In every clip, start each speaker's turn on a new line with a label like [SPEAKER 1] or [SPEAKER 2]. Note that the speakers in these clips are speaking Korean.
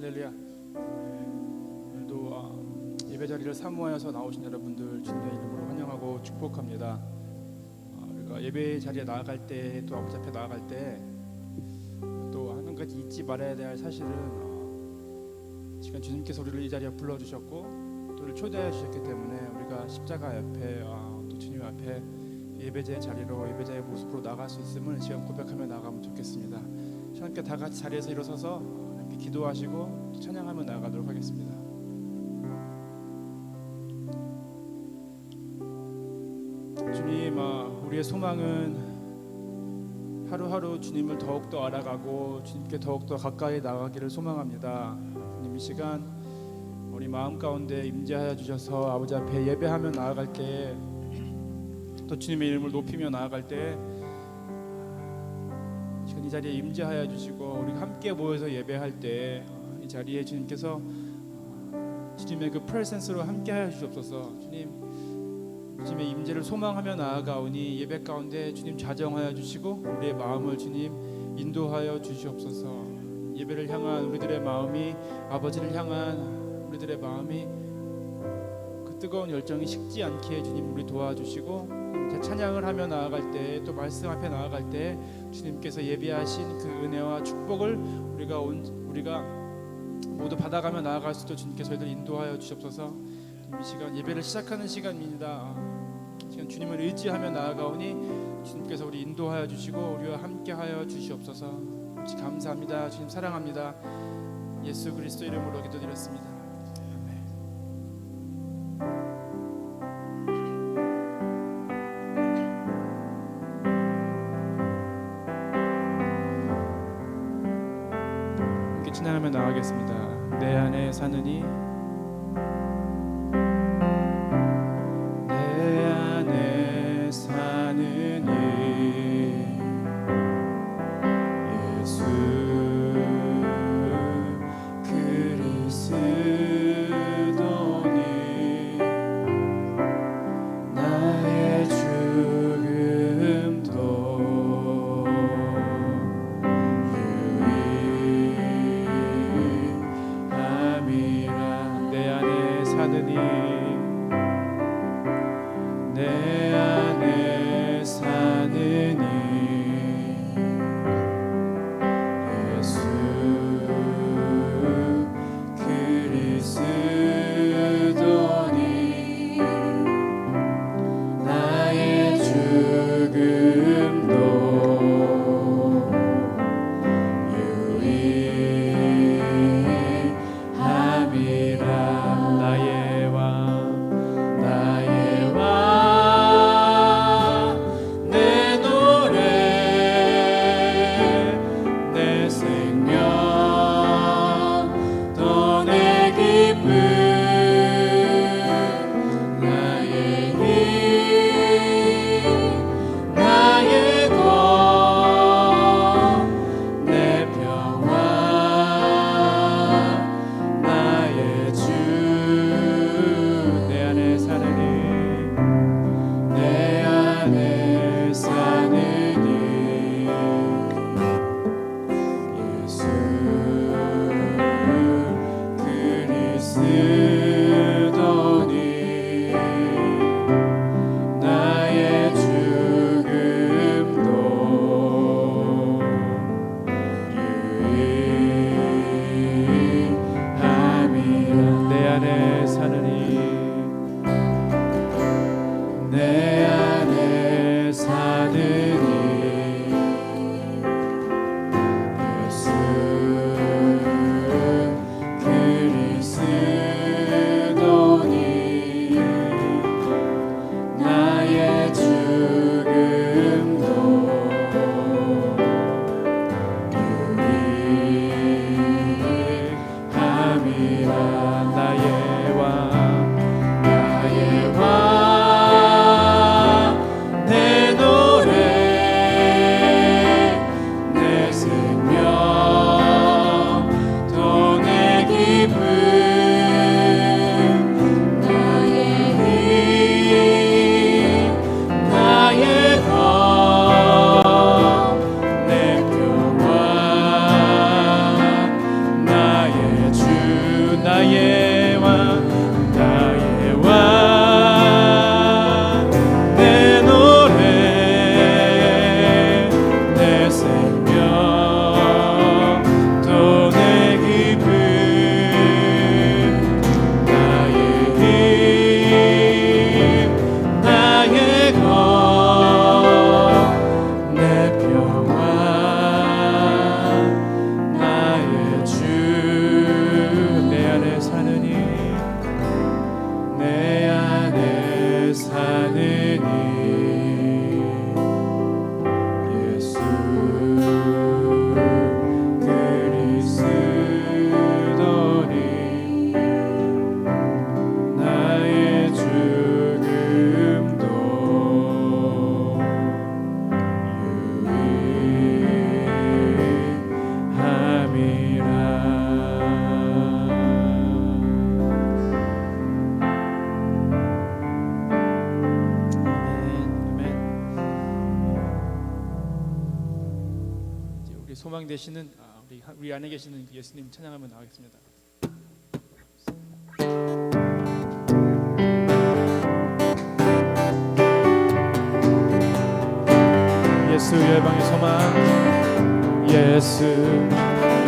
[SPEAKER 1] 할렐루야. 오늘도 예배 자리를 사모하여서 나오신 여러분들 주님의 이름으로 환영하고 축복합니다. 우리가 예배 자리에 나아갈 때, 또 아버지 앞에 나아갈 때 또 한 가지 잊지 말아야 될 사실은 지금 주님께서 우리를 이 자리에 불러주셨고 또 우리를 초대해 주셨기 때문에 우리가 십자가 옆에 또 주님 앞에 예배자의 자리로, 예배자의 모습으로 나갈 수 있음을 지금 고백하며 나가면 좋겠습니다. 함께 다 같이 자리에서 일어서서 함께 기도하시고 찬양하며 나아가도록 하겠습니다. 주님, 우리의 소망은 하루하루 주님을 더욱더 알아가고 주님께 더욱더 가까이 나가기를 소망합니다. 주님, 이 시간 우리 마음 가운데 임재하여 주셔서 아버지 앞에 예배하며 나아갈 때, 또 주님의 이름을 높이며 나아갈 때 이 자리에 임재하여 주시고 우리가 함께 모여서 예배할 때 이 자리에 주님께서 주님의 그 프레센스로 함께하여 주시옵소서. 주님의 임재를 소망하며 나아가오니 예배 가운데 주님 자정하여 주시고 우리의 마음을 주님 인도하여 주시옵소서. 예배를 향한 우리들의 마음이, 아버지를 향한 우리들의 마음이 그 뜨거운 열정이 식지 않게 주님 우리 도와주시고, 찬양을 하며 나아갈 때, 또 말씀 앞에 나아갈 때 주님께서 예비하신 그 은혜와 축복을 우리가 모두 받아가며 나아갈 수 있도록 주님께서 저희들 인도하여 주시옵소서. 이 시간 예배를 시작하는 시간입니다. 지금 주님을 의지하며 나아가오니 주님께서 우리 인도하여 주시고 우리와 함께하여 주시옵소서. 감사합니다. 주님 사랑합니다. 예수 그리스도 이름으로 기도드렸습니다. 찬양하며 나가겠습니다. 내 안에 사느니, 내 안에 사느니 예수 그리스도니 나의 죽음도 사느니, 내 안에 사느니 예수 그리스도니 나의 죽음도 유익함이라. 나의 왕 소망 되시는 우리 안에 계시는 예수님 찬양하며 나가겠습니다. 예수 열방의 소망, 예수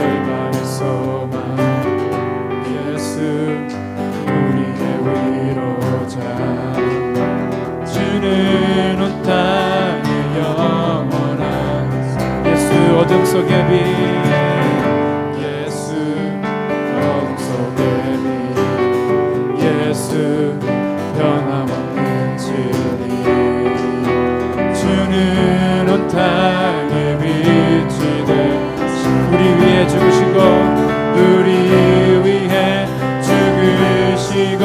[SPEAKER 1] 열방의 소망, 예수 우리의 위로자, 주는 온 땅의 영원한 예수 어둠 속의 빛, 예수 어둠 속의 빛, 예수 변함없는 진리, 주는 온 땅에 빛이 되신 우리 위해 죽으시고 우리 위해 죽으시고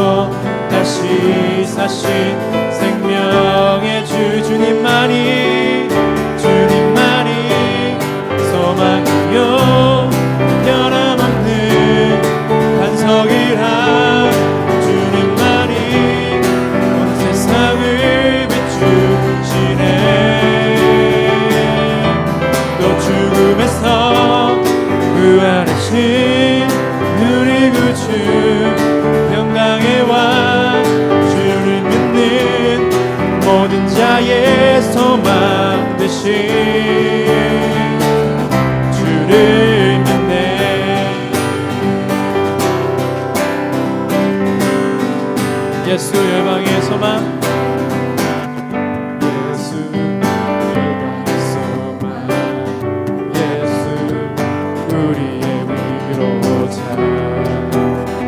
[SPEAKER 1] 다시 사신 생명의 주 주님만이 소망이요 변함없는 반석이라 주님만이 온 세상을 비추시네. 죽음에서 부활하신 우리 구주 평강의 왕, 주를 믿는 모든 자의 소망 되신 주를 믿네. 예수 열방의 소망,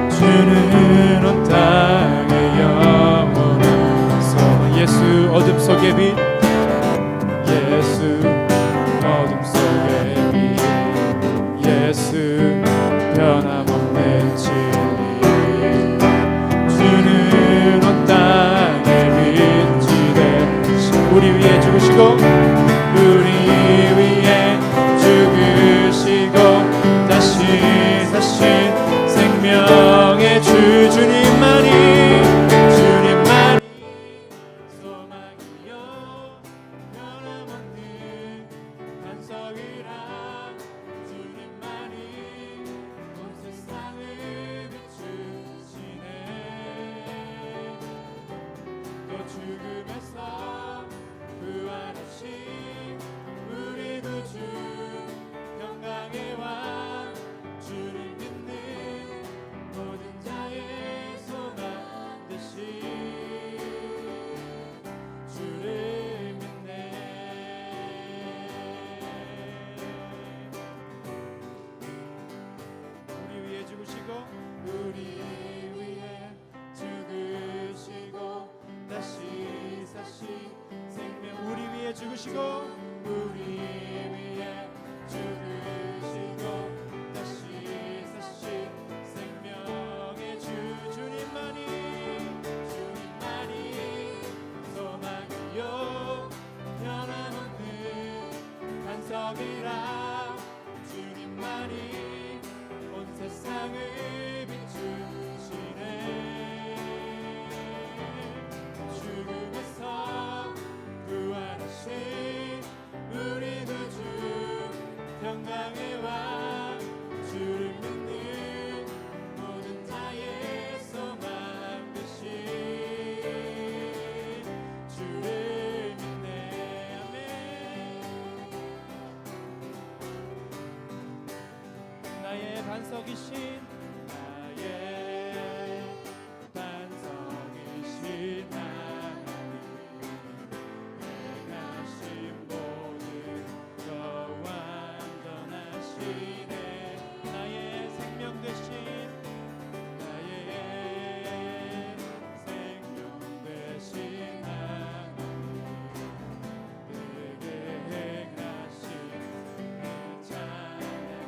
[SPEAKER 1] 주는 온 땅의 영원한 소망, 예수 어둠 속의 빛, 예수 어둠 속의 빛, 예수 변함없는 진리, 주는 온 땅의 빛이 되신 우리 위해 죽으시고 우리 위해 죽으시고 다시 사신 생명의 주 주님만이 소망이요 변함없는 반석이라 주님만이 온 세상을 비추시네. 또 죽음에서 부활하신 우리 구주 평강의 왕, 주를 모든 자의 소망 되신 주를 믿네. 우리 위해 죽으시고 우리 위해 죽으시고 다시 사신 생명, 우리 위해 죽으시고 우리 위해 죽으시고 다시 사신 생명의 주 주님만이 소망이요 변함없는 반석이라 주님만이 온 세상을 비추시네. 죽음에서 부활하신 우리 구주 평강의 왕, 주를 믿는 모든 자의 소망 되신 주를 믿네. 아멘. 나의 반석이신 하나님, 행하신 모든 것 완전하시네. 나의 생명 되신 하나님, 내게 행하신 찬양합니다.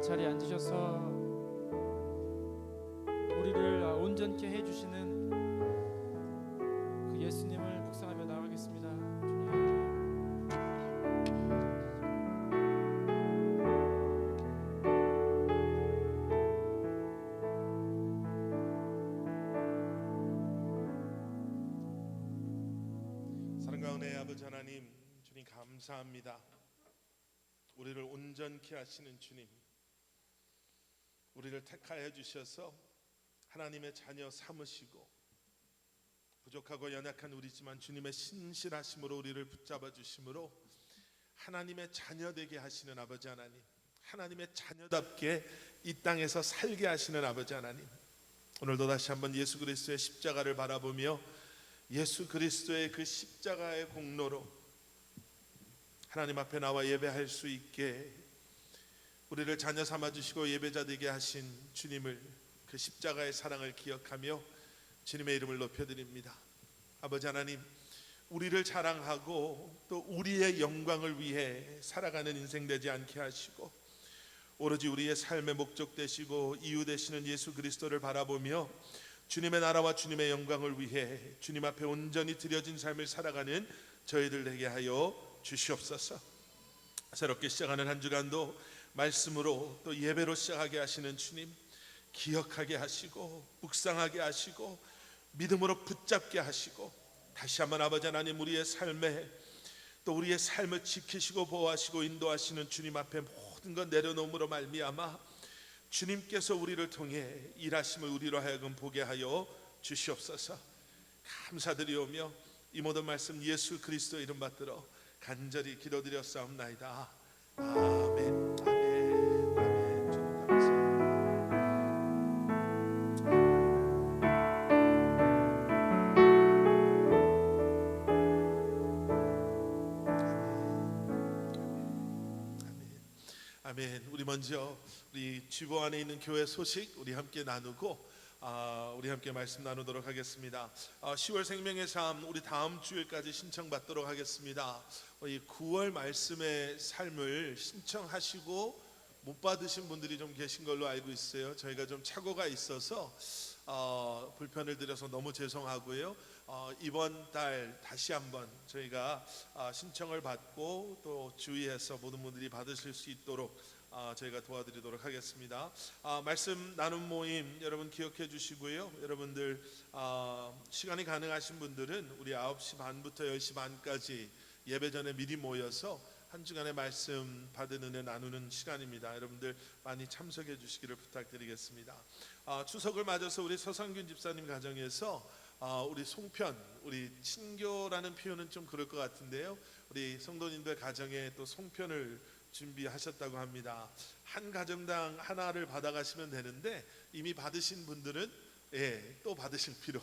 [SPEAKER 1] 자리에 앉으셔서 우리를 온전케 해주시는 그 예수님을 묵상하며 나가겠습니다.
[SPEAKER 2] 사랑과 은혜의 아버지 하나님, 주님 감사합니다. 우리를 온전케 하시는 주님, 우리를 택하여 주셔서 하나님의 자녀 삼으시고 부족하고 연약한 우리지만 주님의 신실하심으로 우리를 붙잡아 주심으로 하나님의 자녀 되게 하시는 아버지 하나님, 하나님의 자녀답게 이 땅에서 살게 하시는 아버지 하나님, 오늘도 다시 한번 예수 그리스도의 십자가를 바라보며 예수 그리스도의 그 십자가의 공로로 하나님 앞에 나와 예배할 수 있게 우리를 자녀 삼아주시고 예배자 되게 하신 주님을, 그 십자가의 사랑을 기억하며 주님의 이름을 높여드립니다. 아버지 하나님, 우리를 자랑하고 또 우리의 영광을 위해 살아가는 인생 되지 않게 하시고 오로지 우리의 삶의 목적 되시고 이유 되시는 예수 그리스도를 바라보며 주님의 나라와 주님의 영광을 위해 주님 앞에 온전히 드려진 삶을 살아가는 저희들 되게 하여 주시옵소서. 새롭게 시작하는 한 주간도 말씀으로 또 예배로 시작하게 하시는 주님, 기억하게 하시고 묵상하게 하시고 믿음으로 붙잡게 하시고 다시 한번 아버지 하나님, 우리의 삶에 또 우리의 삶을 지키시고 보호하시고 인도하시는 주님 앞에 모든 것 내려놓음으로 말미암아 주님께서 우리를 통해 일하심을 우리로 하여금 보게 하여 주시옵소서. 감사드리오며 이 모든 말씀 예수 그리스도 이름 받들어 간절히 기도드렸사옵나이다. 아멘. 아멘. 아멘. 주님 감사합니다. 아멘. 우리 먼저 우리 지부 안에 있는 교회 소식 우리 함께 나누고 우리 함께 말씀 나누도록 하겠습니다. 10월 생명의 삶 우리 다음 주일까지 신청받도록 하겠습니다. 이 9월 말씀의 삶을 신청하시고 못 받으신 분들이 좀 계신 걸로 알고 있어요. 저희가 좀 착오가 있어서 불편을 드려서 너무 죄송하고요. 이번 달 다시 한번 저희가 신청을 받고 또 주의해서 모든 분들이 받으실 수 있도록 저희가 도와드리도록 하겠습니다. 말씀 나눔 모임 여러분 기억해 주시고요. 여러분들 시간이 가능하신 분들은 우리 9시 반부터 10시 반까지 예배 전에 미리 모여서 한 주간의 말씀 받은 은혜 나누는 시간입니다. 여러분들 많이 참석해 주시기를 부탁드리겠습니다. 추석을 맞아서 우리 서상균 집사님 가정에서 우리 송편, 우리 친교라는 표현은 좀 그럴 것 같은데요. 우리 성도님들 가정에 또 송편을 준비하셨다고 합니다. 한 가정당 하나를 받아가시면 되는데 이미 받으신 분들은 또 받으실 필요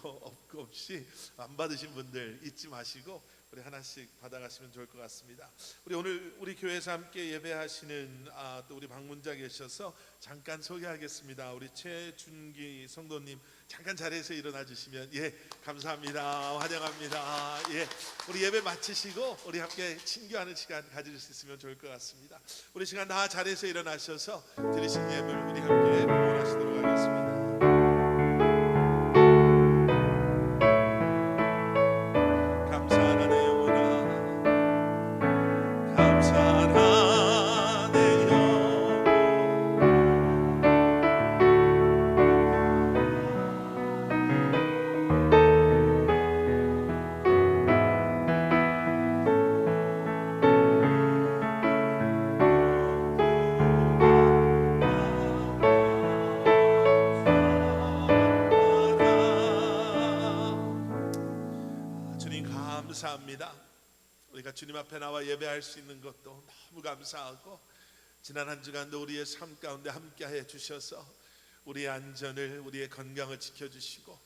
[SPEAKER 2] 없이 안 받으신 분들 잊지 마시고 우리 하나씩 받아가시면 좋을 것 같습니다. 우리 오늘 우리 교회에서 함께 예배하시는 또 우리 방문자 계셔서 잠깐 소개하겠습니다. 우리 최준기 성도님 잠깐 자리에서 일어나 주시면 감사합니다. 환영합니다. 우리 예배 마치시고 우리 함께 친교하는 시간 가질 수 있으면 좋을 것 같습니다. 우리 시간 다 자리에서 일어나셔서 드리신 예물 우리 함께 봉헌하시도록 하겠습니다. 감사합니다. 우리가 주님 앞에 나와 예배할 수 있는 것도 너무 감사하고 지난 한 주간도 우리의 삶 가운데 함께하여 주셔서 우리의 안전을 우리의 건강을 지켜주시고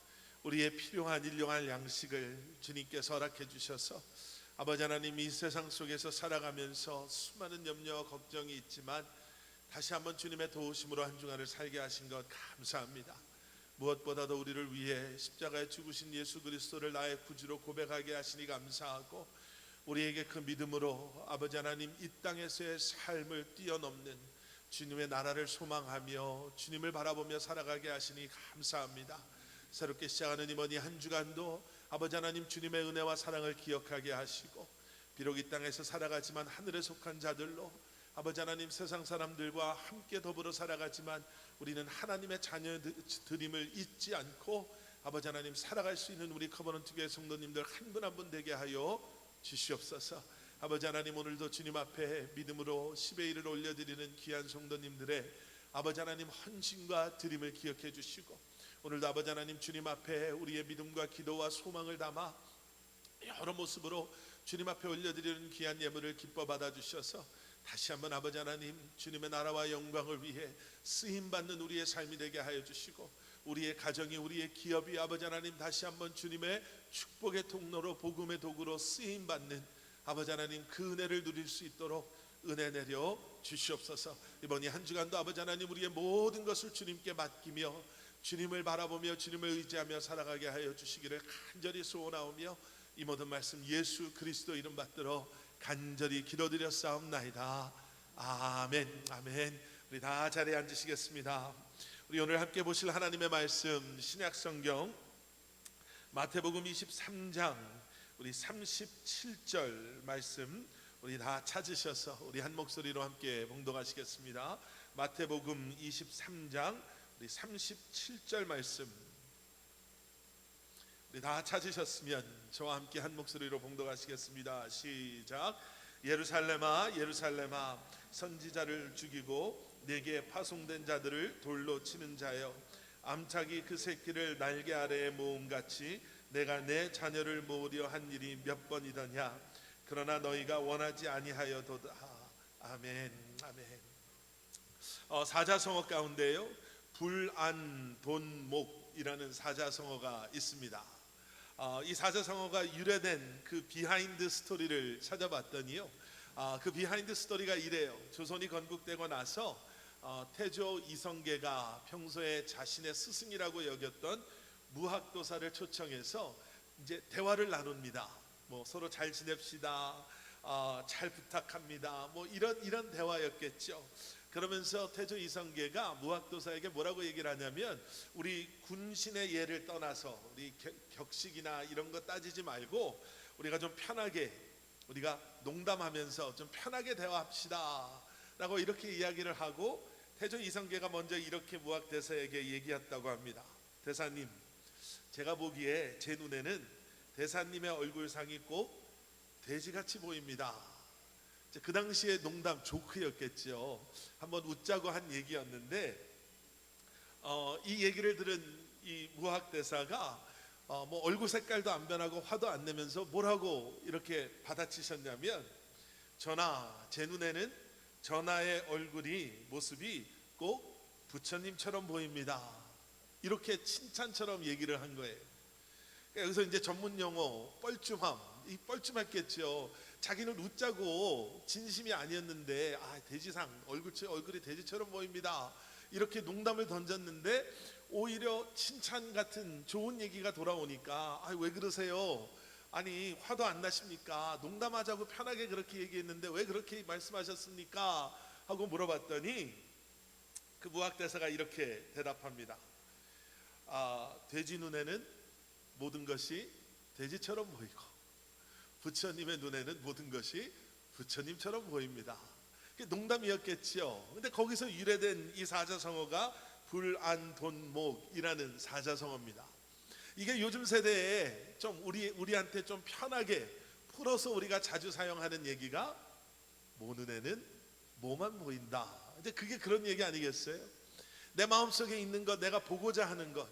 [SPEAKER 2] 우리의 필요한 일용할 양식을 주님께서 허락해 주셔서 아버지 하나님 이 세상 속에서 살아가면서 수많은 염려와 걱정이 있지만 다시 한번 주님의 도우심으로 한 주간을 살게 하신 것 감사합니다. 무엇보다도 우리를 위해 십자가에 죽으신 예수 그리스도를 나의 구주로 고백하게 하시니 감사하고 우리에게 그 믿음으로 아버지 하나님 이 땅에서의 삶을 뛰어넘는 주님의 나라를 소망하며 주님을 바라보며 살아가게 하시니 감사합니다. 새롭게 시작하는 이번 이 한 주간도 아버지 하나님 주님의 은혜와 사랑을 기억하게 하시고, 비록 이 땅에서 살아가지만 하늘에 속한 자들로 아버지 하나님 세상 사람들과 함께 더불어 살아가지만 우리는 하나님의 자녀들임을 잊지 않고 아버지 하나님 살아갈 수 있는 우리 커버넌트 교회 성도님들 한 분 한 분 되게 하여 주시옵소서. 아버지 하나님, 오늘도 주님 앞에 믿음으로 10의 1을 올려드리는 귀한 성도님들의 아버지 하나님 헌신과 드림을 기억해 주시고, 오늘도 아버지 하나님 주님 앞에 우리의 믿음과 기도와 소망을 담아 여러 모습으로 주님 앞에 올려드리는 귀한 예물을 기뻐 받아주셔서 다시 한번 아버지 하나님 주님의 나라와 영광을 위해 쓰임받는 우리의 삶이 되게 하여 주시고, 우리의 가정이, 우리의 기업이 아버지 하나님 다시 한번 주님의 축복의 통로로, 복음의 도구로 쓰임받는 아버지 하나님 그 은혜를 누릴 수 있도록 은혜 내려 주시옵소서. 이번 이 한 주간도 아버지 하나님 우리의 모든 것을 주님께 맡기며 주님을 바라보며 주님을 의지하며 살아가게 하여 주시기를 간절히 소원하오며, 이 모든 말씀 예수 그리스도 이름 받들어 간절히 기도드렸사옵나이다. 아멘. 아멘. 우리 다 자리에 앉으시겠습니다. 우리 오늘 함께 보실 하나님의 말씀, 신약 성경 마태복음 23장 우리 37절 말씀 우리 다 찾으셔서 우리 한 목소리로 함께 봉독하시겠습니다. 마태복음 23장 우리 37절 말씀 우리 다 찾으셨으면 저와 함께 한 목소리로 봉독하시겠습니다. 시작. 예루살렘아 예루살렘아, 선지자를 죽이고 내게 파송된 자들을 돌로 치는 자여, 암탉이 그 새끼를 날개 아래에 모음같이 내가 내 자녀를 모으려 한 일이 몇 번이더냐. 그러나 너희가 원하지 아니하여도다. 아멘. 아멘. 사자성어 가운데요, 불안돈목이라는 사자성어가 있습니다. 이 사자성어가 유래된 그 비하인드 스토리를 찾아봤더니요, 그 비하인드 스토리가 이래요. 조선이 건국되고 나서 태조 이성계가 평소에 자신의 스승이라고 여겼던 무학도사를 초청해서 이제 대화를 나눕니다. 뭐 서로 잘 지냅시다, 잘 부탁합니다, 뭐 이런 대화였겠죠. 그러면서 태조 이성계가 무학도사에게 뭐라고 얘기를 하냐면, 우리 군신의 예를 떠나서 우리 격식이나 이런 거 따지지 말고 우리가 좀 편하게, 우리가 농담하면서 좀 편하게 대화합시다 라고 이렇게 이야기를 하고, 태조 이성계가 먼저 이렇게 무학대사에게 얘기했다고 합니다. 대사님, 제가 보기에 제 눈에는 대사님의 얼굴상이 꼭 돼지같이 보입니다. 그 당시에 농담 조크였겠죠. 한번 웃자고 한 얘기였는데, 이 얘기를 들은 이 무학대사가 뭐 얼굴 색깔도 안 변하고 화도 안 내면서 뭐라고 이렇게 받아치셨냐면, 전하, 제 눈에는 전하의 얼굴이, 모습이 꼭 부처님처럼 보입니다. 이렇게 칭찬처럼 얘기를 한 거예요. 여기서 이제 전문 용어 뻘쭘함, 이 뻘쭘했겠죠. 자기는 웃자고 진심이 아니었는데, 돼지상, 얼굴이 돼지처럼 보입니다, 이렇게 농담을 던졌는데 오히려 칭찬 같은 좋은 얘기가 돌아오니까, 왜 그러세요? 아니 화도 안 나십니까? 농담하자고 편하게 그렇게 얘기했는데 왜 그렇게 말씀하셨습니까? 하고 물어봤더니 그 무학대사가 이렇게 대답합니다. 돼지 눈에는 모든 것이 돼지처럼 보이고 부처님의 눈에는 모든 것이 부처님처럼 보입니다. 농담이었겠죠. 근데 거기서 유래된 이 사자성어가 불안돈목이라는 사자성어입니다. 이게 요즘 세대에 좀 우리한테 좀 편하게 풀어서 우리가 자주 사용하는 얘기가, 모 눈에는 뭐만 보인다. 근데 그게 그런 얘기 아니겠어요? 내 마음속에 있는 것, 내가 보고자 하는 것.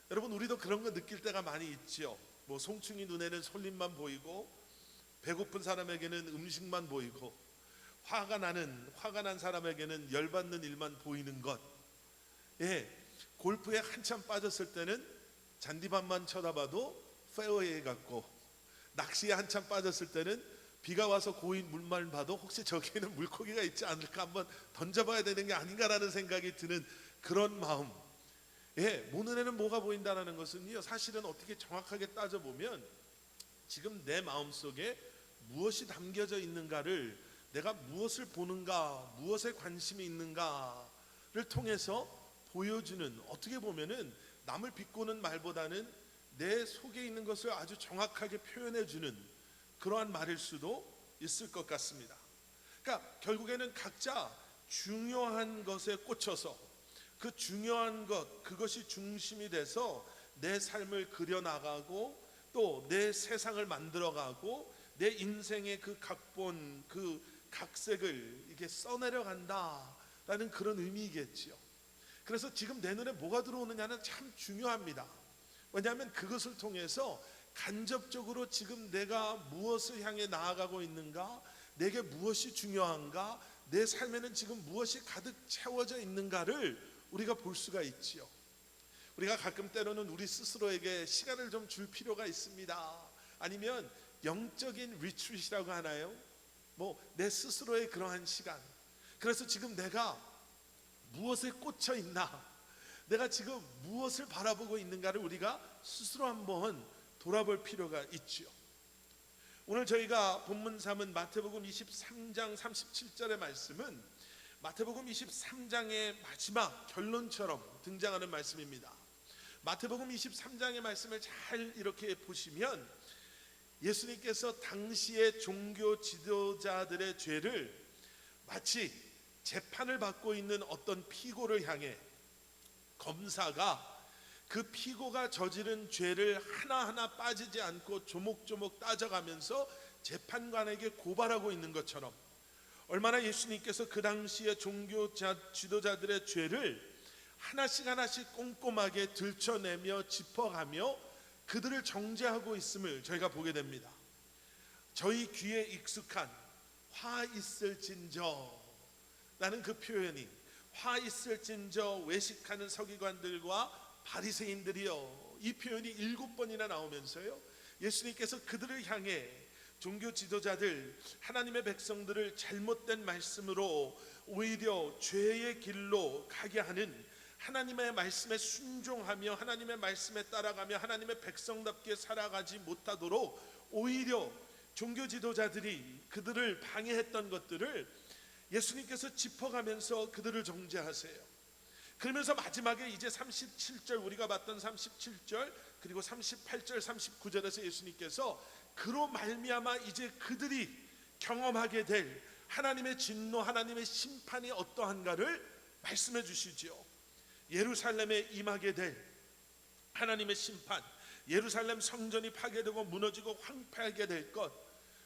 [SPEAKER 2] 여러분, 우리도 그런 거 느낄 때가 많이 있죠. 뭐 송충이 눈에는 솔잎만 보이고, 배고픈 사람에게는 음식만 보이고, 화가 난 사람에게는 열받는 일만 보이는 것. 골프에 한참 빠졌을 때는 잔디밭만 쳐다봐도 페어웨이 같고, 낚시에 한참 빠졌을 때는 비가 와서 고인 물만 봐도 혹시 저기에는 물고기가 있지 않을까 한번 던져봐야 되는 게 아닌가라는 생각이 드는 그런 마음. 모 눈에는 뭐가 보인다는 것은요, 사실은 어떻게 정확하게 따져보면 지금 내 마음속에 무엇이 담겨져 있는가를 내가 무엇을 보는가, 무엇에 관심이 있는가를 통해서 보여주는, 어떻게 보면은 남을 비꼬는 말보다는 내 속에 있는 것을 아주 정확하게 표현해주는 그러한 말일 수도 있을 것 같습니다. 그러니까 결국에는 각자 중요한 것에 꽂혀서 그 중요한 것, 그것이 중심이 돼서 내 삶을 그려나가고 또 내 세상을 만들어가고 내 인생의 그 각본, 그 각색을 이게 써내려 간다라는 그런 의미이겠지요. 그래서 지금 내 눈에 뭐가 들어오느냐는 참 중요합니다. 왜냐하면 그것을 통해서 간접적으로 지금 내가 무엇을 향해 나아가고 있는가, 내게 무엇이 중요한가, 내 삶에는 지금 무엇이 가득 채워져 있는가를 우리가 볼 수가 있지요. 우리가 가끔 때로는 우리 스스로에게 시간을 좀 줄 필요가 있습니다. 아니면 영적인 리트릿이라고 하나요? 내 스스로의 그러한 시간. 그래서 지금 내가 무엇에 꽂혀 있나, 내가 지금 무엇을 바라보고 있는가를 우리가 스스로 한번 돌아볼 필요가 있지요. 오늘 저희가 본문 삼은 마태복음 23장 37절의 말씀은 마태복음 23장의 마지막 결론처럼 등장하는 말씀입니다. 마태복음 23장의 말씀을 잘 이렇게 보시면 예수님께서 당시의 종교 지도자들의 죄를 마치 재판을 받고 있는 어떤 피고를 향해 검사가 그 피고가 저지른 죄를 하나하나 빠지지 않고 조목조목 따져가면서 재판관에게 고발하고 있는 것처럼, 얼마나 예수님께서 그 당시의 종교 지도자들의 죄를 하나씩 하나씩 꼼꼼하게 들춰내며 짚어가며 그들을 정죄하고 있음을 저희가 보게 됩니다. 저희 귀에 익숙한 화 있을진저 라는 그 표현이, 화 있을진저 외식하는 서기관들과 바리새인들이여, 이 표현이 7번이나 나오면서요, 예수님께서 그들을 향해 종교 지도자들, 하나님의 백성들을 잘못된 말씀으로 오히려 죄의 길로 가게 하는, 하나님의 말씀에 순종하며 하나님의 말씀에 따라가며 하나님의 백성답게 살아가지 못하도록 오히려 종교 지도자들이 그들을 방해했던 것들을 예수님께서 짚어가면서 그들을 정죄하세요. 그러면서 마지막에 이제 37절, 우리가 봤던 37절 그리고 38절 39절에서 예수님께서 그로 말미암아 이제 그들이 경험하게 될 하나님의 진노, 하나님의 심판이 어떠한가를 말씀해 주시죠. 예루살렘에 임하게 될 하나님의 심판, 예루살렘 성전이 파괴되고 무너지고 황폐하게 될 것,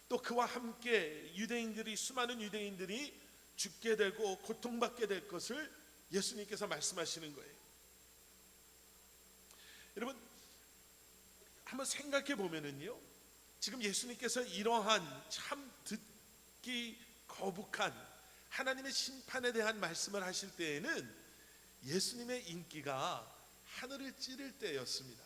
[SPEAKER 2] 또 그와 함께 유대인들이, 수많은 유대인들이 죽게 되고 고통받게 될 것을 예수님께서 말씀하시는 거예요. 여러분 한번 생각해 보면은요, 지금 예수님께서 이러한 참 듣기 거북한 하나님의 심판에 대한 말씀을 하실 때에는 예수님의 인기가 하늘을 찌를 때였습니다.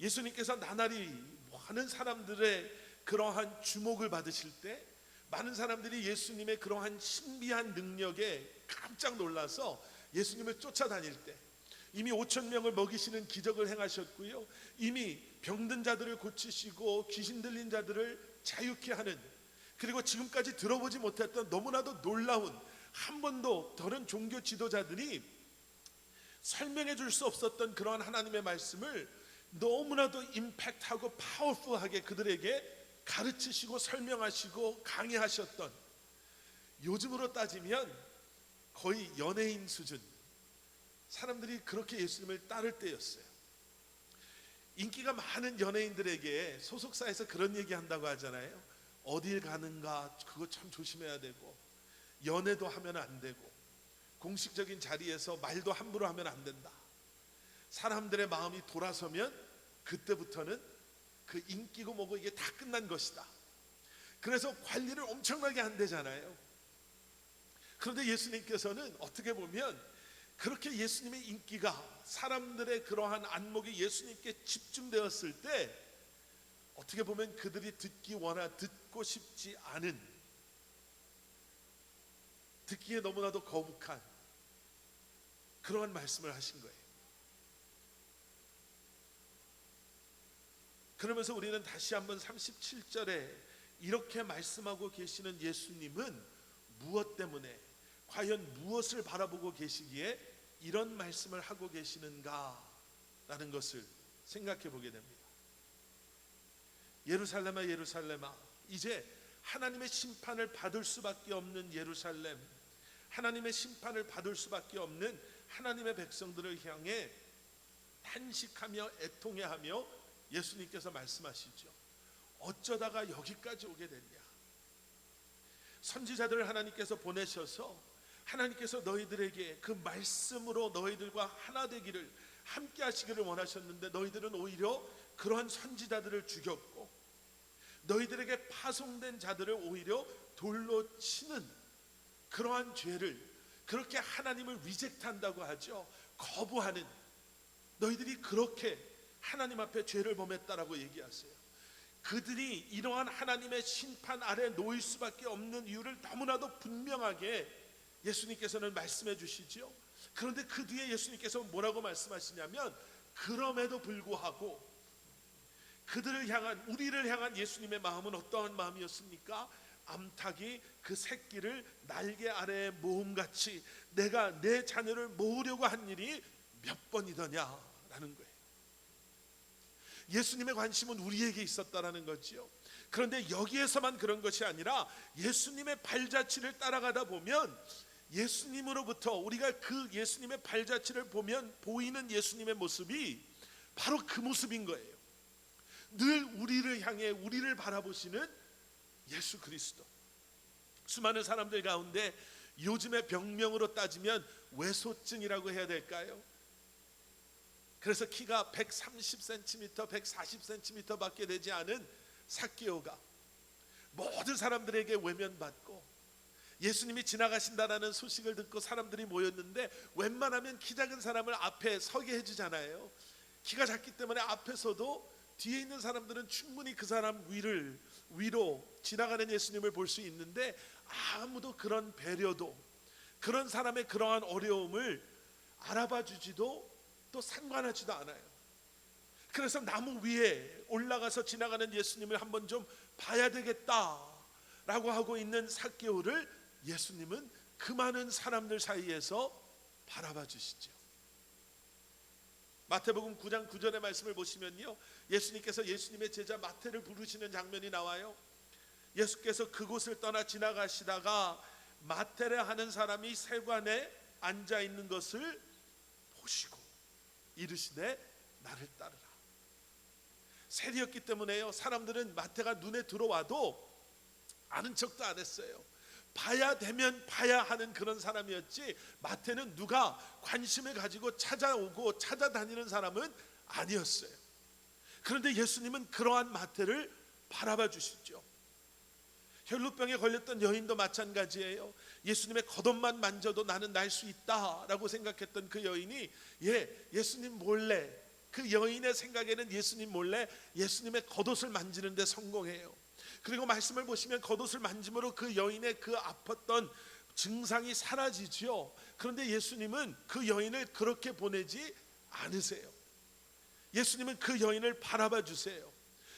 [SPEAKER 2] 예수님께서 나날이 많은 사람들의 그러한 주목을 받으실 때, 많은 사람들이 예수님의 그러한 신비한 능력에 깜짝 놀라서 예수님을 쫓아다닐 때, 이미 5,000명을 먹이시는 기적을 행하셨고요, 이미 병든 자들을 고치시고 귀신 들린 자들을 자유케 하는, 그리고 지금까지 들어보지 못했던 너무나도 놀라운, 한 번도 다른 종교 지도자들이 설명해 줄 수 없었던 그러한 하나님의 말씀을 너무나도 임팩트하고 파워풀하게 그들에게 가르치시고 설명하시고 강의하셨던, 요즘으로 따지면 거의 연예인 수준, 사람들이 그렇게 예수님을 따를 때였어요. 인기가 많은 연예인들에게 소속사에서 그런 얘기 한다고 하잖아요. 어딜 가는가 그거 참 조심해야 되고, 연애도 하면 안 되고, 공식적인 자리에서 말도 함부로 하면 안 된다. 사람들의 마음이 돌아서면 그때부터는 그 인기고 뭐고 이게 다 끝난 것이다. 그래서 관리를 엄청나게 한대잖아요. 그런데 예수님께서는 어떻게 보면 그렇게 예수님의 인기가, 사람들의 그러한 안목이 예수님께 집중되었을 때, 어떻게 보면 그들이 듣고 싶지 않은, 듣기에 너무나도 거북한 그러한 말씀을 하신 거예요. 그러면서 우리는 다시 한번 37절에 이렇게 말씀하고 계시는 예수님은 무엇 때문에, 과연 무엇을 바라보고 계시기에 이런 말씀을 하고 계시는가라는 것을 생각해 보게 됩니다. 예루살렘아 예루살렘아, 이제 하나님의 심판을 받을 수밖에 없는 예루살렘, 하나님의 심판을 받을 수밖에 없는 하나님의 백성들을 향해 탄식하며 애통해하며 예수님께서 말씀하시죠. 어쩌다가 여기까지 오게 됐냐. 선지자들을 하나님께서 보내셔서 하나님께서 너희들에게 그 말씀으로 너희들과 하나 되기를, 함께 하시기를 원하셨는데 너희들은 오히려 그러한 선지자들을 죽였고 너희들에게 파송된 자들을 오히려 돌로 치는 그러한 죄를, 그렇게 하나님을 리젝트한다고 하죠. 거부하는, 너희들이 그렇게 하나님 앞에 죄를 범했다라고 얘기하세요. 그들이 이러한 하나님의 심판 아래 놓일 수밖에 없는 이유를 너무나도 분명하게 예수님께서는 말씀해 주시죠. 그런데 그 뒤에 예수님께서 뭐라고 말씀하시냐면, 그럼에도 불구하고 그들을 향한, 우리를 향한 예수님의 마음은 어떠한 마음이었습니까? 암탉이 그 새끼를 날개 아래에 모음같이 내가 내 자녀를 모으려고 한 일이 몇 번이더냐라는 거예요. 예수님의 관심은 우리에게 있었다라는 거지요. 그런데 여기에서만 그런 것이 아니라 예수님의 발자취를 따라가다 보면 예수님으로부터 우리가 그 예수님의 발자취를 보면 보이는 예수님의 모습이 바로 그 모습인 거예요. 늘 우리를 향해 우리를 바라보시는 예수 그리스도. 수많은 사람들 가운데 요즘의 병명으로 따지면 외소증이라고 해야 될까요? 그래서 키가 130cm, 140cm 밖에 되지 않은 삭개오가 모든 사람들에게 외면받고 예수님이 지나가신다라는 소식을 듣고 사람들이 모였는데 웬만하면 키 작은 사람을 앞에 서게 해주잖아요. 키가 작기 때문에 앞에서도 뒤에 있는 사람들은 충분히 그 사람 위로 지나가는 예수님을 볼 수 있는데 아무도 그런 배려도, 그런 사람의 그러한 어려움을 알아봐 주지도 또 상관하지도 않아요. 그래서 나무 위에 올라가서 지나가는 예수님을 한번 좀 봐야 되겠다라고 하고 있는 삭개오를 예수님은 그 많은 사람들 사이에서 바라봐 주시죠. 마태복음 9장 9절의 말씀을 보시면요, 예수님께서 예수님의 제자 마태를 부르시는 장면이 나와요. 예수께서 그곳을 떠나 지나가시다가 마태라 하는 사람이 세관에 앉아 있는 것을 보시고 이르시되 나를 따르라. 세리였기 때문에요, 사람들은 마태가 눈에 들어와도 아는 척도 안 했어요. 봐야 되면 봐야 하는 그런 사람이었지, 마태는 누가 관심을 가지고 찾아오고 찾아다니는 사람은 아니었어요. 그런데 예수님은 그러한 마태를 바라봐 주시죠. 혈루병에 걸렸던 여인도 마찬가지예요. 예수님의 겉옷만 만져도 나는 날 수 있다라고 생각했던 그 여인이 예수님 몰래, 그 여인의 생각에는 예수님 몰래 예수님의 겉옷을 만지는 데 성공해요. 그리고 말씀을 보시면 겉옷을 만짐으로 그 여인의 그 아팠던 증상이 사라지죠. 그런데 예수님은 그 여인을 그렇게 보내지 않으세요. 예수님은 그 여인을 바라봐 주세요.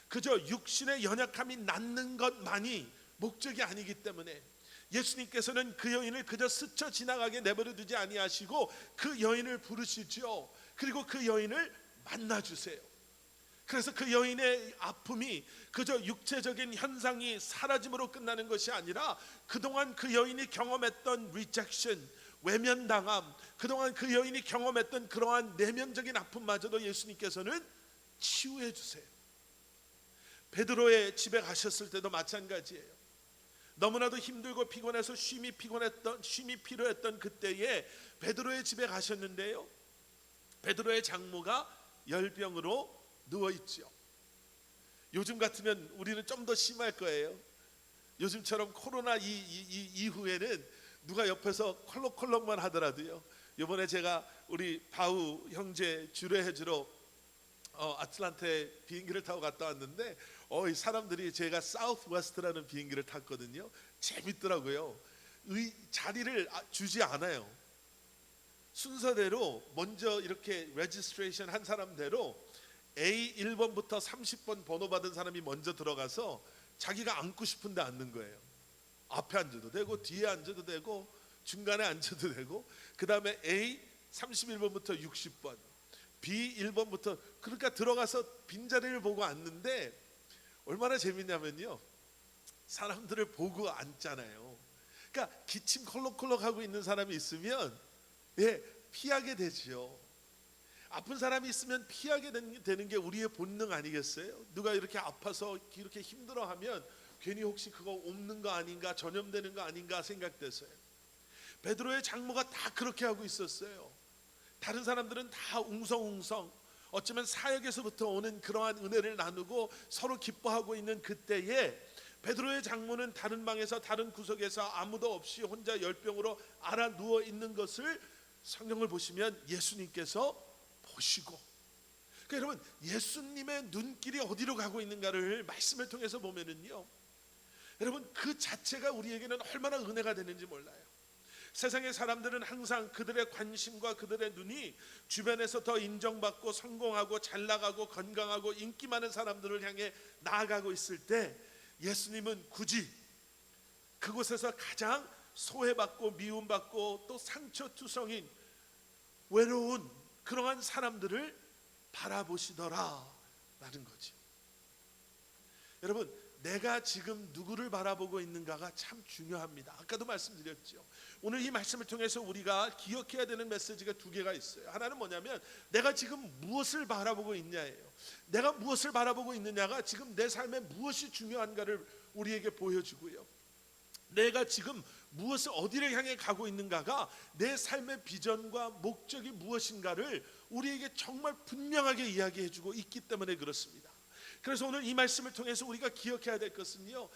[SPEAKER 2] 그저 육신의 연약함이 낫는 것만이 목적이 아니기 때문에 예수님께서는 그 여인을 그저 스쳐 지나가게 내버려 두지 아니하시고 그 여인을 부르시죠. 그리고 그 여인을 만나 주세요. 그래서 그 여인의 아픔이 그저 육체적인 현상이 사라짐으로 끝나는 것이 아니라 그동안 그 여인이 경험했던 rejection, 외면당함, 그동안 그 여인이 경험했던 그러한 내면적인 아픔마저도 예수님께서는 치유해 주세요. 베드로의 집에 가셨을 때도 마찬가지예요. 너무나도 힘들고 피곤해서 쉼이 필요했던 그때에 베드로의 집에 가셨는데요, 베드로의 장모가 열병으로 누워있죠. 요즘 같으면 우리는 좀 더 심할 거예요. 요즘처럼 코로나 이후에는 누가 옆에서 콜록콜록만 하더라도요. 이번에 제가 우리 바우 형제 주례해주러 아틀란타에 비행기를 타고 갔다 왔는데 이 사람들이, 제가 사우스웨스트라는 비행기를 탔거든요. 재밌더라고요. 자리를 주지 않아요. 순서대로 먼저 이렇게 레지스트레이션 한 사람대로 A 1번부터 30번 번호 받은 사람이 먼저 들어가서 자기가 앉고 싶은데 앉는 거예요. 앞에 앉아도 되고 뒤에 앉아도 되고 중간에 앉아도 되고, 그 다음에 A 31번부터 60번, B 1번부터, 그러니까 들어가서 빈자리를 보고 앉는데 얼마나 재밌냐면요, 사람들을 보고 앉잖아요. 그러니까 기침 콜록콜록 하고 있는 사람이 있으면 피하게 되죠. 아픈 사람이 있으면 피하게 되는 게 우리의 본능 아니겠어요? 누가 이렇게 아파서 이렇게 힘들어하면 괜히 혹시 그거 옮는 거 아닌가, 전염되는 거 아닌가 생각돼서요. 베드로의 장모가 다 그렇게 하고 있었어요. 다른 사람들은 다 웅성웅성, 어쩌면 사역에서부터 오는 그러한 은혜를 나누고 서로 기뻐하고 있는 그때에 베드로의 장모는 다른 방에서, 다른 구석에서 아무도 없이 혼자 열병으로 알아 누워 있는 것을 성경을 보시면 예수님께서 보시고, 그러니까 여러분, 예수님의 눈길이 어디로 가고 있는가를 말씀을 통해서 보면은요, 여러분, 그 자체가 우리에게는 얼마나 은혜가 되는지 몰라요. 세상의 사람들은 항상 그들의 관심과 그들의 눈이 주변에서 더 인정받고 성공하고 잘 나가고 건강하고 인기 많은 사람들을 향해 나아가고 있을 때, 예수님은 굳이 그곳에서 가장 소외받고 미움받고 또 상처투성인 외로운 그러한 사람들을 바라보시더라라는 거죠. 여러분, 내가 지금 누구를 바라보고 있는가가 참 중요합니다. 아까도 말씀드렸죠. 오늘 이 말씀을 통해서 우리가 기억해야 되는 메시지가 두 개가 있어요. 하나는 뭐냐면, 내가 지금 무엇을 바라보고 있냐예요. 내가 무엇을 바라보고 있느냐가 지금 내 삶에 무엇이 중요한가를 우리에게 보여주고요, 내가 지금 무엇을, 어디를 향해 가고 있는가가 내 삶의 비전과 목적이 무엇인가를 우리에게 정말 분명하게 이야기해주고 있기 때문에 그렇습니다. 그래서 오늘 이 말씀을 통해서 우리가 기억해야 될 것은요,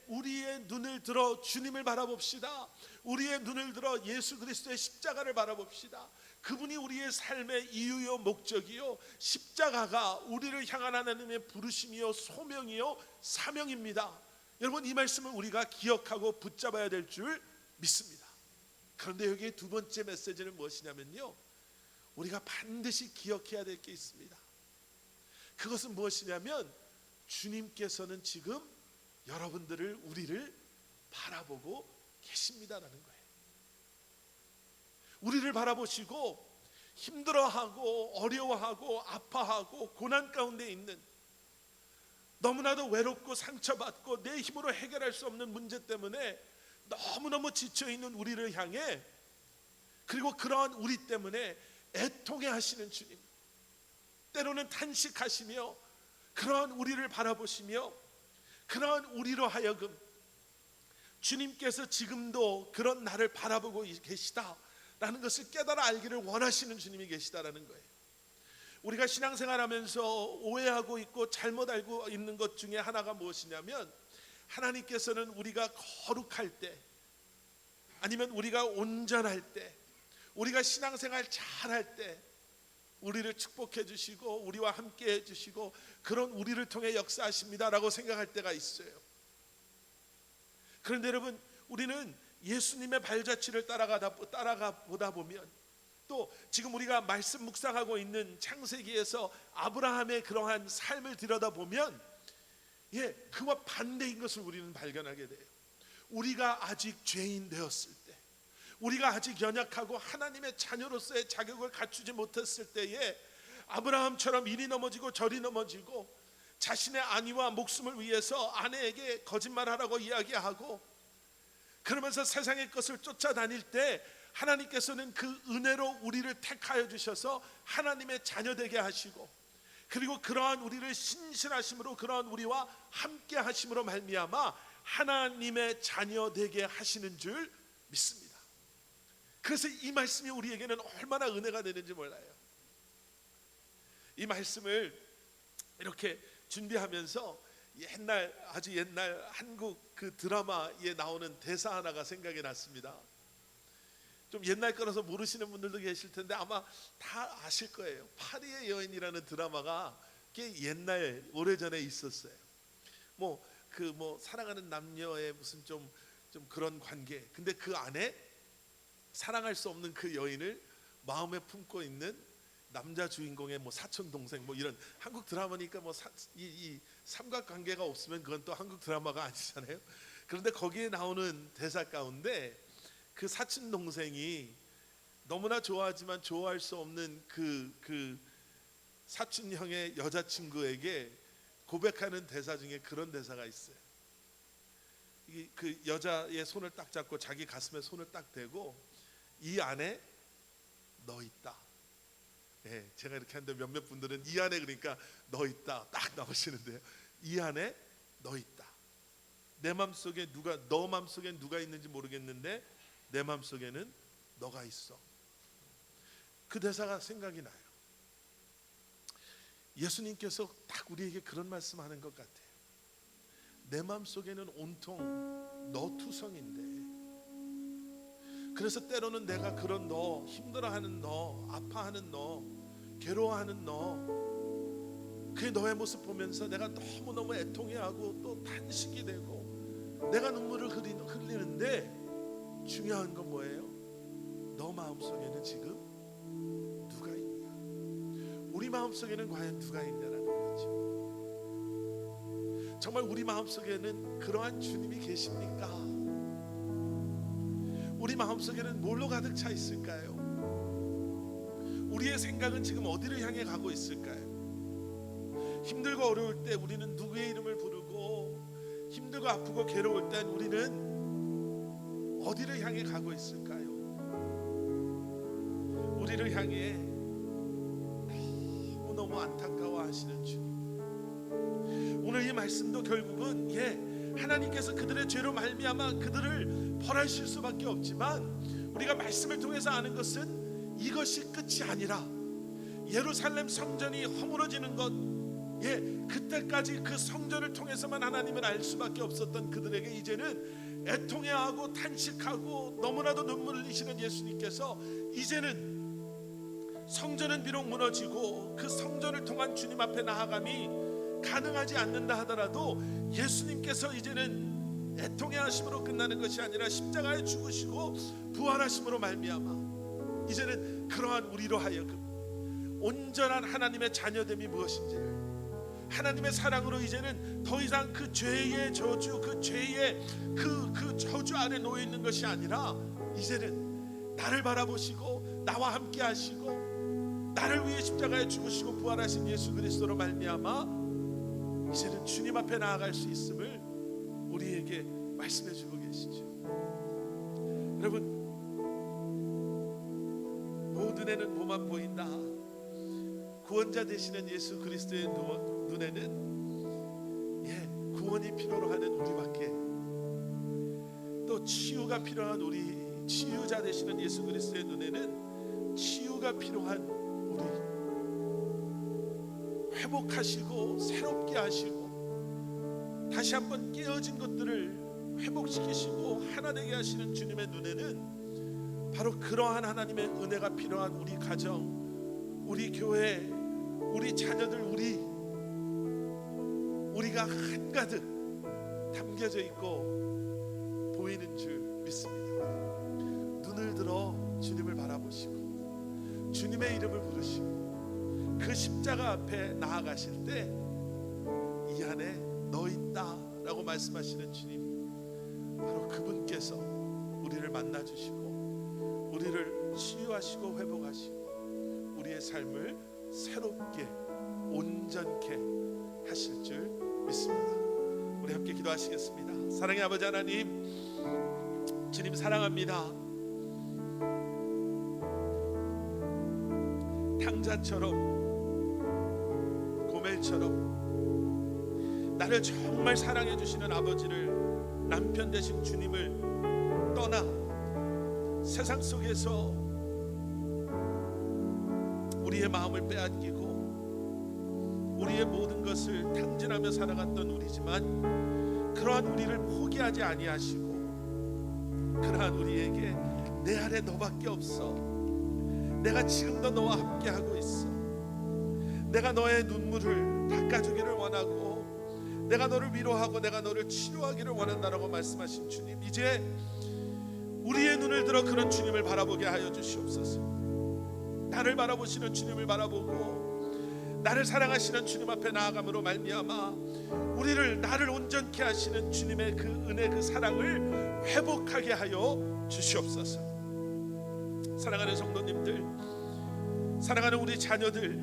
[SPEAKER 2] 우리의 눈을 들어 주님을 바라봅시다. 우리의 눈을 들어 예수 그리스도의 십자가를 바라봅시다. 그분이 우리의 삶의 이유요 목적이요, 십자가가 우리를 향한 하나님의 부르심이요 소명이요 사명입니다. 여러분, 이 말씀을 우리가 기억하고 붙잡아야 될 줄 믿습니다. 그런데 여기에 두 번째 메시지는 무엇이냐면요, 우리가 반드시 기억해야 될 게 있습니다. 그것은 무엇이냐면, 주님께서는 지금 여러분들을, 우리를 바라보고 계십니다라는 거예요. 우리를 바라보시고 힘들어하고 어려워하고 아파하고 고난 가운데 있는, 너무나도 외롭고 상처받고 내 힘으로 해결할 수 없는 문제 때문에 너무너무 지쳐있는 우리를 향해, 그리고 그러한 우리 때문에 애통해 하시는 주님, 때로는 탄식하시며 그러한 우리를 바라보시며 그러한 우리로 하여금 주님께서 지금도 그런 나를 바라보고 계시다라는 것을 깨달아 알기를 원하시는 주님이 계시다라는 거예요. 우리가 신앙생활하면서 오해하고 있고 잘못 알고 있는 것 중에 하나가 무엇이냐면, 하나님께서는 우리가 거룩할 때, 아니면 우리가 온전할 때, 우리가 신앙생활 잘할 때 우리를 축복해 주시고 우리와 함께 해 주시고 그런 우리를 통해 역사하십니다라고 생각할 때가 있어요. 그런데 여러분, 우리는 예수님의 발자취를 따라가 보다 보면, 또 지금 우리가 말씀 묵상하고 있는 창세기에서 아브라함의 그러한 삶을 들여다보면 그와 반대인 것을 우리는 발견하게 돼요. 우리가 아직 죄인 되었을 때, 우리가 아직 연약하고 하나님의 자녀로서의 자격을 갖추지 못했을 때에 아브라함처럼 이리 넘어지고 저리 넘어지고 자신의 안위와 목숨을 위해서 아내에게 거짓말하라고 이야기하고 그러면서 세상의 것을 쫓아다닐 때, 하나님께서는 그 은혜로 우리를 택하여 주셔서 하나님의 자녀 되게 하시고, 그리고 그러한 우리를 신실하심으로, 그러한 우리와 함께 하심으로 말미암아 하나님의 자녀 되게 하시는 줄 믿습니다. 그래서 이 말씀이 우리에게는 얼마나 은혜가 되는지 몰라요. 이 말씀을 이렇게 준비하면서 아주 옛날 한국 그 드라마에 나오는 대사 하나가 생각이 났습니다. 좀 옛날 거라서 모르시는 분들도 계실 텐데 아마 다 아실 거예요. 파리의 여인이라는 드라마가 꽤 옛날, 오래전에 있었어요. 사랑하는 남녀의 무슨 좀 그런 관계. 근데 그 안에 사랑할 수 없는 그 여인을 마음에 품고 있는 남자 주인공의 뭐 사촌 동생 뭐 이런 한국 드라마니까 뭐 이 삼각관계가 없으면 그건 또 한국 드라마가 아니잖아요. 그런데 거기에 나오는 대사 가운데 그 사촌 동생이 너무나 좋아하지만 좋아할 수 없는 그 사촌 형의 여자친구에게 고백하는 대사 중에 그런 대사가 있어요. 그 여자의 손을 딱 잡고 자기 가슴에 손을 딱 대고 이 안에 너 있다. 예, 제가 이렇게 하는데 몇몇 분들은 이 안에 그러니까 너 있다 딱 나오시는데요. 이 안에 너 있다. 내 마음속에 너 마음속에 누가 있는지 모르겠는데 내 마음속에는 너가 있어. 그 대사가 생각이 나요. 예수님께서 딱 우리에게 그런 말씀하는 것 같아요. 내 마음속에는 온통 너 투성인데, 그래서 때로는 내가 그런 너, 힘들어하는 너, 아파하는 너, 괴로워하는 너, 그 너의 모습 보면서 내가 너무너무 애통해하고 또 탄식이 되고 내가 눈물을 흘리는데, 중요한 건 뭐예요? 너 마음속에는 지금 누가 있냐? 우리 마음속에는 과연 누가 있냐라는 거죠. 정말 우리 마음속에는 그러한 주님이 계십니까? 우리 마음속에는 뭘로 가득 차 있을까요? 우리의 생각은 지금 어디를 향해 가고 있을까요? 힘들고 어려울 때 우리는 누구의 이름을 부르고, 힘들고 아프고 괴로울 때 우리는 어디를 향해 가고 있을까요? 우리를 향해 너무너무 안타까워하시는 주님, 오늘 이 말씀도 결국은 하나님께서 그들의 죄로 말미암아 그들을 벌하실 수밖에 없지만, 우리가 말씀을 통해서 아는 것은 이것이 끝이 아니라 예루살렘 성전이 허물어지는 것, 그때까지 그 성전을 통해서만 하나님을 알 수밖에 없었던 그들에게 이제는 애통해하고 탄식하고 너무나도 눈물을 흘리시는 예수님께서 이제는 성전은 비록 무너지고 그 성전을 통한 주님 앞에 나아감이 가능하지 않는다 하더라도, 예수님께서 이제는 애통해하심으로 끝나는 것이 아니라 십자가에 죽으시고 부활하심으로 말미암아 이제는 그러한 우리로 하여금 온전한 하나님의 자녀됨이 무엇인지를, 하나님의 사랑으로 이제는 더 이상 그 죄의 저주, 그 죄의 그 저주 아래 놓여 있는 것이 아니라, 이제는 나를 바라보시고 나와 함께 하시고 나를 위해 십자가에 죽으시고 부활하신 예수 그리스도로 말미암아 이제는 주님 앞에 나아갈 수 있음을 우리에게 말씀해 주고 계시죠. 여러분, 모든 애는 몸만 보인다. 구원자 되시는 예수 그리스도의 눈에는 구원이 필요로 하는 우리밖에, 또 치유가 필요한 우리, 치유자 되시는 예수 그리스도의 눈에는 치유가 필요한 우리, 회복하시고 새롭게 하시고 다시 한번 깨어진 것들을 회복시키시고 하나 되게 하시는 주님의 눈에는 바로 그러한 하나님의 은혜가 필요한 우리 가정, 우리 교회, 우리 자녀들, 우리가 한가득 담겨져 있고 보이는 줄 믿습니다. 눈을 들어 주님을 바라보시고 주님의 이름을 부르시고 그 십자가 앞에 나아가실 때 이 안에 너 있다 라고 말씀하시는 주님, 바로 그분께서 우리를 만나주시고 우리를 치유하시고 회복하시고 우리의 삶을 새롭게 온전케 하실 줄 믿습니다. 우리 함께 기도하시겠습니다. 사랑의 아버지 하나님, 주님 사랑합니다. 탕자처럼 고멜처럼 나를 정말 사랑해 주시는 아버지를, 남편 되신 주님을 떠나 세상 속에서 우리의 마음을 빼앗기고 우리의 모든 것을 탕진하며 살아갔던 우리지만, 그러한 우리를 포기하지 아니하시고 그러한 우리에게 내 안에 너밖에 없어, 내가 지금도 너와 함께하고 있어, 내가 너의 눈물을 닦아주기를 원하고 내가 너를 위로하고 내가 너를 치료하기를 원한다라고 말씀하신 주님, 이제 우리의 눈을 들어 그런 주님을 바라보게 하여 주시옵소서. 나를 바라보시는 주님을 바라보고 나를 사랑하시는 주님 앞에 나아감으로 말미암아 나를 온전케 하시는 주님의 그 은혜, 그 사랑을 회복하게 하여 주시옵소서. 사랑하는 성도님들, 사랑하는 우리 자녀들,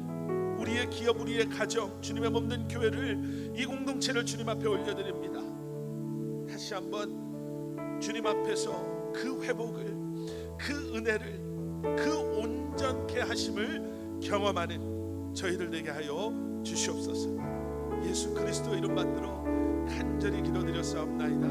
[SPEAKER 2] 우리의 기업, 우리의 가정, 주님의 몸된 교회를, 이 공동체를 주님 앞에 올려드립니다. 다시 한번 주님 앞에서 그 회복을, 그 은혜를, 그 온전케 하심을 경험하는 저희들 되게 하여 주시옵소서. 예수 그리스도 이름 받들어 간절히 기도드렸사옵나이다.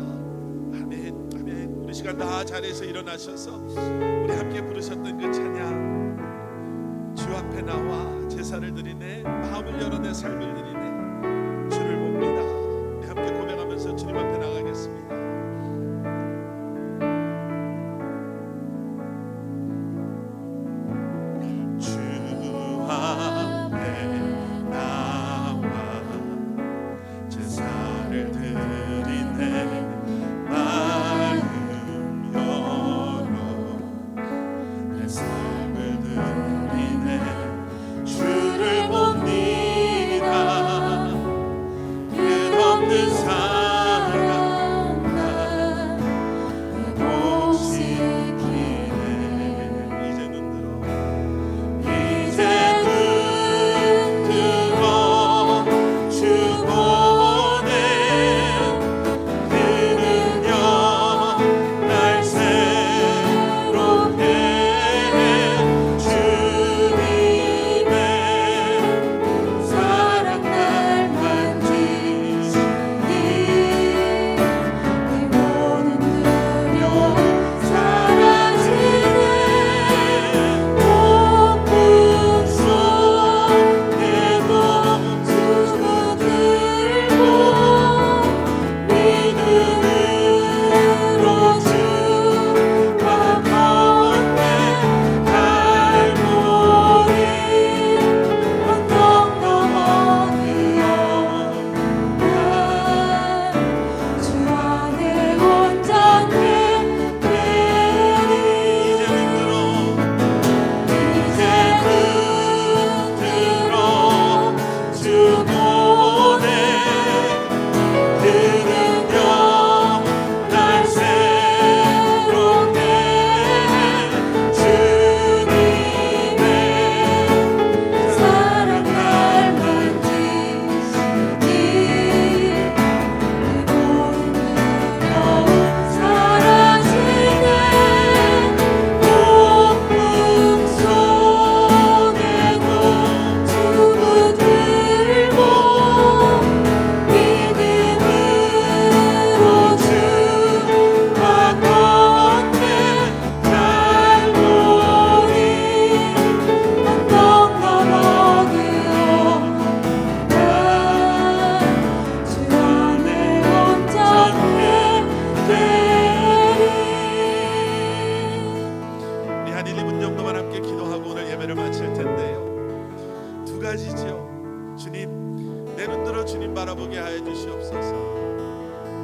[SPEAKER 2] 아멘, 아멘. 우리 시간 다 자리에서 일어나셔서 우리 함께 부르셨던 그 찬양, 주 앞에 나와 제사를 드리네, 마음을 열어 내 삶을 드리네, 주를 봅니다. 우리 함께 고백하면서 주님 앞에 나가겠습니다.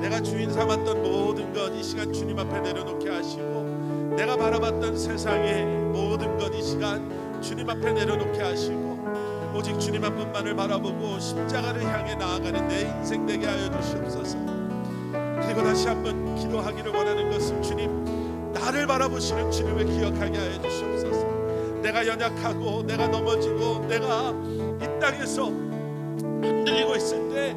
[SPEAKER 3] 내가 주인 삼았던 모든 것 이 시간 주님 앞에 내려놓게 하시고, 내가 바라봤던 세상의 모든 것 이 시간 주님 앞에 내려놓게 하시고, 오직 주님 한 분만을 바라보고 십자가를 향해 나아가는 내 인생 되게 하여 주시옵소서. 그리고 다시 한번 기도하기를 원하는 것은, 주님, 나를 바라보시는 주님을 기억하게 하여 주시옵소서. 내가 연약하고 내가 넘어지고 내가 이 땅에서 흔들리고 있을 때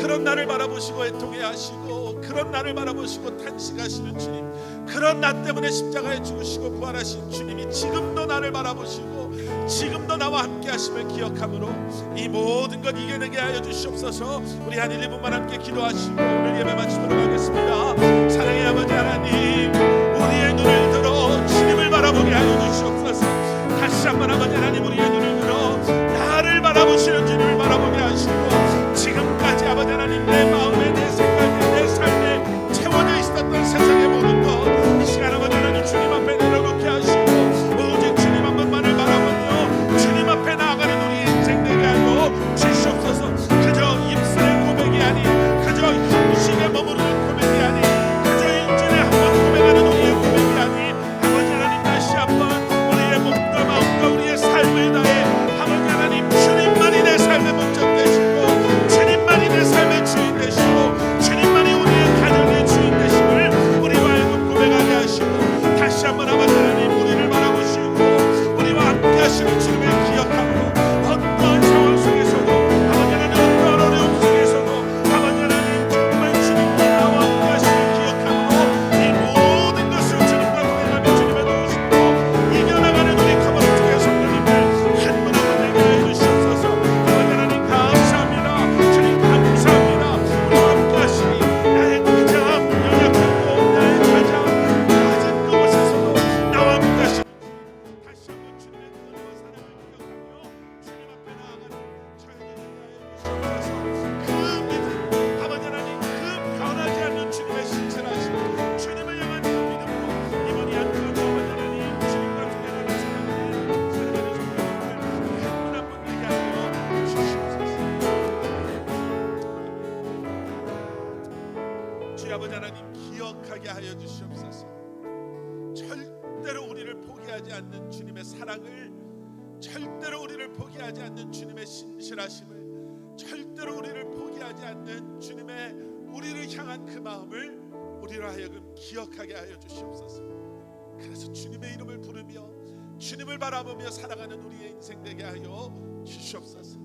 [SPEAKER 3] 그런 나를 바라보시고 애통해 하시고, 그런 나를 바라보시고 탄식하시는 주님, 그런 나 때문에 십자가에 죽으시고 부활하신 주님이 지금도 나를 바라보시고 지금도 나와 함께 하심을 기억함으로 이 모든 것 이겨내게 하여 주시옵소서. 우리 한 1, 2분만 함께 기도하시고 오늘 예배 마치도록 하겠습니다. 사랑의 아버지 하나님, 우리의 눈을 들어 주님을 바라보게 하여 주시옵소서. 다시 한번 아버지 하나님, 우리의 눈을 들어 나를 바라보시는 주님을 바라보게 하시고, 지금까지 아버지 하나님 내 마음에, 내 생각에, 내 삶에 채워져 있었던 세상의 모든 것 이 시간 아버지 하나님 주님 앞에 내려놓게 하시고, 오직 주님 한 분만을 바라보며 주님 앞에 나아가는 우리 인생 되게 하여 주시옵소서. 그저 입술의 고백이 아닌, 그저 휴식에 머무르는 고백이 아닌, 그저 일주일에 한 번 고백하는 우리의 고백이 아닌, 아버지
[SPEAKER 2] 하여 주시옵소서. 절대로 우리를 포기하지 않는 주님의 사랑을, 절대로 우리를 포기하지 않는 주님의 신실하심을, 절대로 우리를 포기하지 않는 주님의 우리를 향한 그 마음을 우리로 하여금 기억하게 하여 주시옵소서. 그래서 주님의 이름을 부르며 주님을 바라보며 살아가는 우리의 인생 되게 하여 주시옵소서.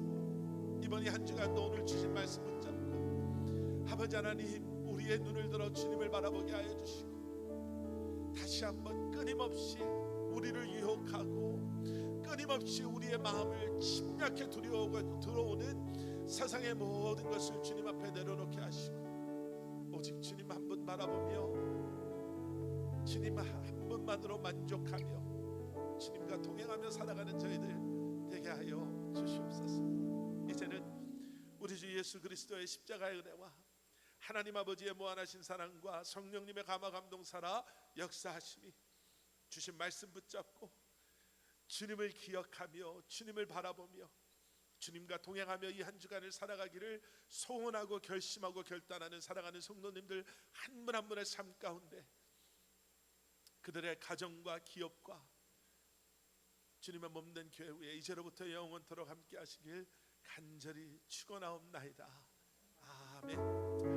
[SPEAKER 2] 이번 이 한 주간도 오늘 주신 말씀 붙잡고 아버지 하나님, 우리의 눈을 들어 주님을 바라보게 하여 주시고 다시 한번 끊임없이 우리를 유혹하고 끊임없이 우리의 마음을 침략해 들어오는 세상의 모든 것을 주님 앞에 내려놓게 하시고 오직 주님 한 분 바라보며 주님 한 분만으로 만족하며 주님과 동행하며 살아가는 저희들 되게 하여 주시옵소서. 이제는 우리 주 예수 그리스도의 십자가의 은혜와 하나님 아버지의 무한하신 사랑과 성령님의 감화 감동사라 역사하심이 주신 말씀 붙잡고 주님을 기억하며 주님을 바라보며 주님과 동행하며 이 한 주간을 살아가기를 소원하고 결심하고 결단하는 살아가는 성도님들 한 분 한 분의 삶 가운데 그들의 가정과 기업과 주님의 몸된 교회 위에 이제로부터 영원토록 함께 하시길 간절히 축원하옵나이다. 아멘.